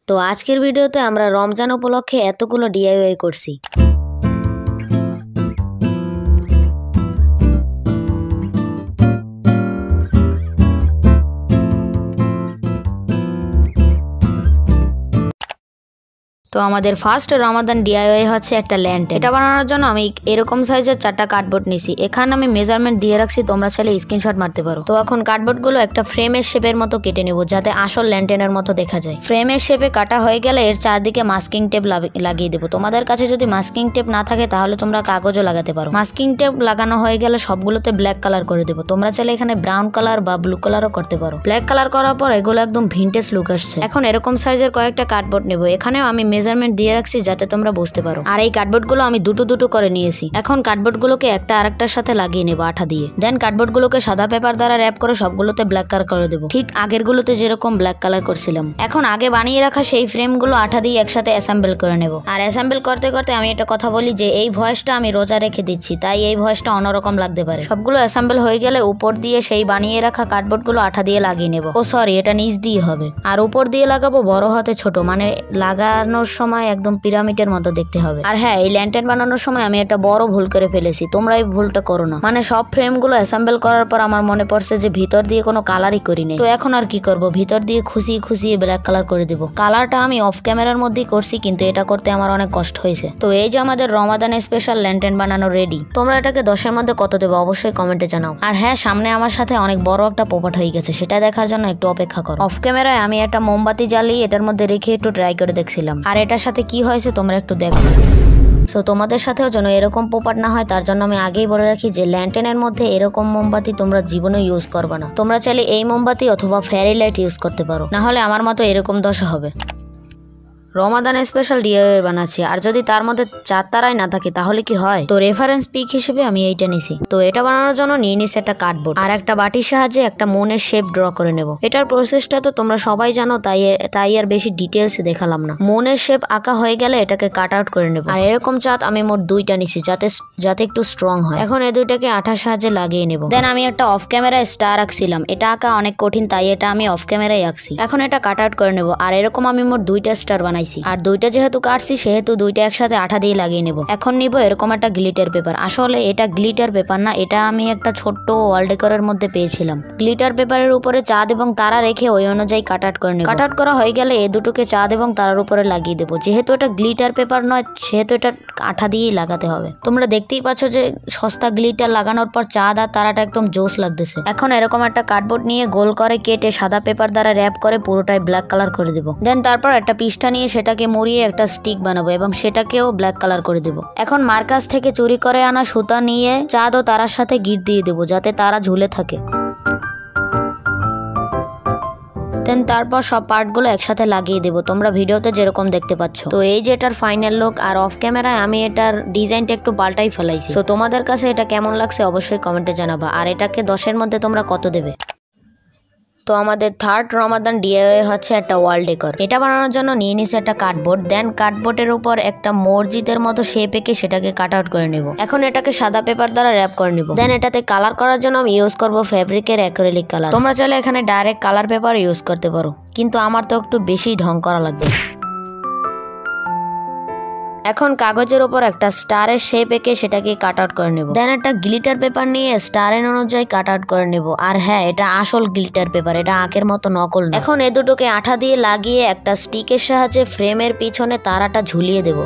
তো আজকের ভিডিওতে আমরা রমজান উপলক্ষে এতগুলো ডিআইওয়াই করছি। তো আমাদের ফার্স্ট রমাদান ডিআইওয়াই হচ্ছে একটা ল্যান্টেন। এটা বানানোর জন্য আমি এরকম সাইজের 4টা কার্ডবোর্ড নিছি। এখানে আমি মেজারমেন্ট দিয়ে রাখছি, তোমরা চাইলে স্ক্রিনশট মারতে পারো। তো এখন কার্ডবোর্ডগুলো একটা ফ্রেমের শেপের মতো কেটে নেব, যাতে আসল ল্যান্টেনের মতো দেখা যায়। ফ্রেমের শেপে কাটা হয়ে গেলে এর চারদিকে মাস্কিং টেপ লাগিয়ে দেবো। তোমাদের কাছে যদি মাস্কিং টেপ না থাকে তাহলে তোমরা কাগজও লাগাতে পারো। মাস্কিং টেপ লাগানো হয়ে গেলে সবগুলোতে ব্ল্যাক কালার করে দেবো। তোমরা চাইলে এখানে ব্রাউন কালার বা ব্লু কালারও করতে পারো। ব্ল্যাক কালার করার পর এগুলো একদম ভিনটেজ লুক আসছে। এখন এরকম সাইজের কয়েকটা কার্ডবোর্ড নেবো। এখানেও আমি মেজারমেন্ট দিয়ে রাখছি যাতে তোমরা বুঝতে পারো। আর এই কার্ডবোর্ডগুলো আমি দুটো করে নিয়েছি। এখন কার্ডবোর্ডগুলোকে একটা আরেকটার সাথে লাগিয়ে নেবো আঠা দিয়ে। দেন কার্ডবোর্ডগুলোকে সাদা পেপার দ্বারা র‍্যাপ করে সবগুলোতে ব্ল্যাক কালার করে দেবো, ঠিক আগেরগুলোতে যেরকম ব্ল্যাক কালার করছিলাম। এখন আগে বানিয়ে রাখা সেই ফ্রেমগুলো আঠা দিয়ে একসাথে অ্যাসেম্বল করে নেব। আর অ্যাসেম্বল করতে করতে আমি একটা কথা বলি যে এই ভয়েসটা আমি রোজা রেখে দিচ্ছি, তাই এই ভয়েসটা অন্যরকম লাগতে পারে। সবগুলো অ্যাসেম্বল হয়ে গেলে উপর দিয়ে সেই বানিয়ে রাখা কার্ডবোর্ডগুলো আঠা দিয়ে লাগিয়ে নেব। ও সরি, এটা নিচ দিয়ে হবে। আর উপর দিয়ে লাগাবো বড় হাতে ছোট, মানে লাগানোর সময় একদম পিরামিডের মতো দেখতে হবে। আর হ্যাঁ, এই ল্যান্টেন বানানোর সময় আমি একটা বড় ভুল করে ফেলেছি, তোমরা এই ভুলটা করো না। মানে সব ফ্রেমগুলো অ্যাসেম্বল করার পর আমার মনে পড়ছে যে ভিতর দিয়ে কোনো কালারই করিনি। তো এখন আর কি করব, ভিতর দিয়ে খুশিয়ে ব্ল্যাক কালার করে দেব। কালারটা আমি অফ ক্যামেরার মধ্যেই করছি, কিন্তু এটা করতে আমার অনেক কষ্ট হয়েছে। তো এই যে আমাদের রমাদানের স্পেশাল ল্যান্টেন বানানো রেডি। তোমরা এটাকে 10-এর মধ্যে কত দেবো অবশ্যই কমেন্টে জানাও। আর হ্যাঁ, সামনে আমার সাথে অনেক বড় একটা পোপট হয়ে গেছে, সেটা দেখার জন্য একটু অপেক্ষা করো। অফ ক্যামেরায় আমি একটা মোমবাতি জ্বালিয়ে এটার মধ্যে রেখে একটু ট্রাই করে দেখছিলাম, আর এটার সাথে কি হয়েছে তোমরা একটু দেখো। সো তোমাদের সাথেও যেন এরকম পোপাট না হয়, তার জন্য আমি আগেই বলে রাখি যে ল্যান্টেনের মধ্যে এরকম মোমবাতি তোমরা জীবনে ইউজ করবে না। তোমরা চাইলে এই মোমবাতি অথবা ফেয়ারি লাইট ইউজ করতে পারো, না হলে আমার মতো এরকম দশা হবে। রমাদানের স্পেশাল ডিআইওয়াই বানাচ্ছি, আর যদি তার মধ্যে 4 তারাই না থাকে তাহলে কি হয়? তো রেফারেন্স পিক হিসেবে আমি এইটা নিছি। তো এটা বানানোর জন্য নিয়ে নিছি একটা কার্ডবোর্ড আর একটা বাটির সাহায্যে একটা মনের শেপ ড্র করে নেব। এটার প্রসেসটা তো তোমরা সবাই জানো, তাই আর বেশি ডিটেলস দেখালাম না। মনের শেপ আঁকা হয়ে গেলে এটাকে কাট আউট করে নেব। আর এরকম চাঁদ আমি মোট 2টা নিছি, যাতে একটু স্ট্রং হয়। এখন এই দুইটাকে আঠার সাহায্যে লাগিয়ে নেব। দেন আমি একটা অফ ক্যামেরায় স্টার আঁকছিলাম, এটা আঁকা অনেক কঠিন, তাই এটা আমি অফ ক্যামেরায় আঁকছি। এখন এটা কাট আউট করে নেব। আর এরকম আমি মোট 2টা স্টার বানাইছি। আর 2টা যেহেতু কাটছি সেহেতু 2টা একসাথে আঠা দিয়ে লাগিয়ে নেব। এখন নিব এরকম একটা গ্লিটার পেপার। আসলে এটা গ্লিটার পেপার না, এটা আমি একটা ছোট্ট ওয়াল ডেকোরের মধ্যে পেয়েছিলাম। গ্লিটার পেপারের উপরে চাঁদ এবং তারা রেখে ওই অনুযায়ী কাট আউট করে নেব। কাট আউট করা হয়ে গেলে এই দুটোকে চাঁদ এবং তারার উপরে লাগিয়ে দেবো। যেহেতু এটা গ্লিটার পেপার নয় সেহেতু এটা আঠা দিয়েই লাগাতে হবে। তোমরা দেখতেই পাচ্ছ যে সস্তা গ্লিটার লাগানোর পর চাঁদ আর তারাটা একদম জোস লাগতেছে। এখন এরকম একটা কার্ডবোর্ড নিয়ে গোল করে কেটে সাদা পেপার দ্বারা র‍্যাপ করে পুরোটাই ব্ল্যাক কালার করে দেবো। দেন তারপর একটা পিষ্ঠা নিয়ে সেটাকে মুড়িয়ে একটা স্টিক বানাবো এবং সেটাকেও ব্ল্যাক কালার করে দেব। এখন মার্কাস থেকে চুরি করে আনা সুতা নিয়ে চাঁদ ও তারার সাথে গিট দিয়ে দেবো, যাতে তারা ঝুলে থাকে। দেন তারপর সব পার্টগুলো একসাথে লাগিয়ে দেবো, তোমরা ভিডিওতে যেরকম দেখতে পাচ্ছ। তো এই যে এটার ফাইনাল লুক। আর অফ ক্যামেরায় আমি এটার ডিজাইনটা একটু পাল্টাই ফেলাইছি। তো তোমাদের কাছে এটা কেমন লাগছে অবশ্যই কমেন্টে জানাবা। আর এটাকে 10-এর মধ্যে তোমরা কত দেবে? তো আমাদের থার্ড রমাদান ডিআইওয়াই হচ্ছে একটা ওয়াল ডেকর। এটা বানানোর জন্য নিয়ে নিছি একটা কার্ডবোর্ড। দেন কার্ডবোর্ডের উপর একটা মসজিদের মতো শেপ এঁকে সেটাকে কাট আউট করে নেব। এখন এটাকে সাদা পেপার দ্বারা র‍্যাপ করে নেব। দেন এটাতে কালার করার জন্য আমি ইউজ করব ফেব্রিকের অ্যাক্রিলিক কালার। তোমরা চাইলে এখানে ডাইরেক্ট কালার পেপার ইউজ করতে পারো, কিন্তু আমার তো একটু বেশি ঢং করা লাগবে। এখন কাগজের উপর একটা স্টারের শেপ এঁকে সেটাকে কাট আউট করে নেব। দেন একটা গ্লিটার পেপার নিয়ে স্টারের অনুযায়ী কাট আউট করে নেব। আর হ্যাঁ, এটা আসল গ্লিটার পেপার, এটা আঁকের মতো নকল না। এখন এ দুটোকে আঠা দিয়ে লাগিয়ে একটা স্টিকের সাহায্যে ফ্রেমের পিছনে তারাটা ঝুলিয়ে দেব।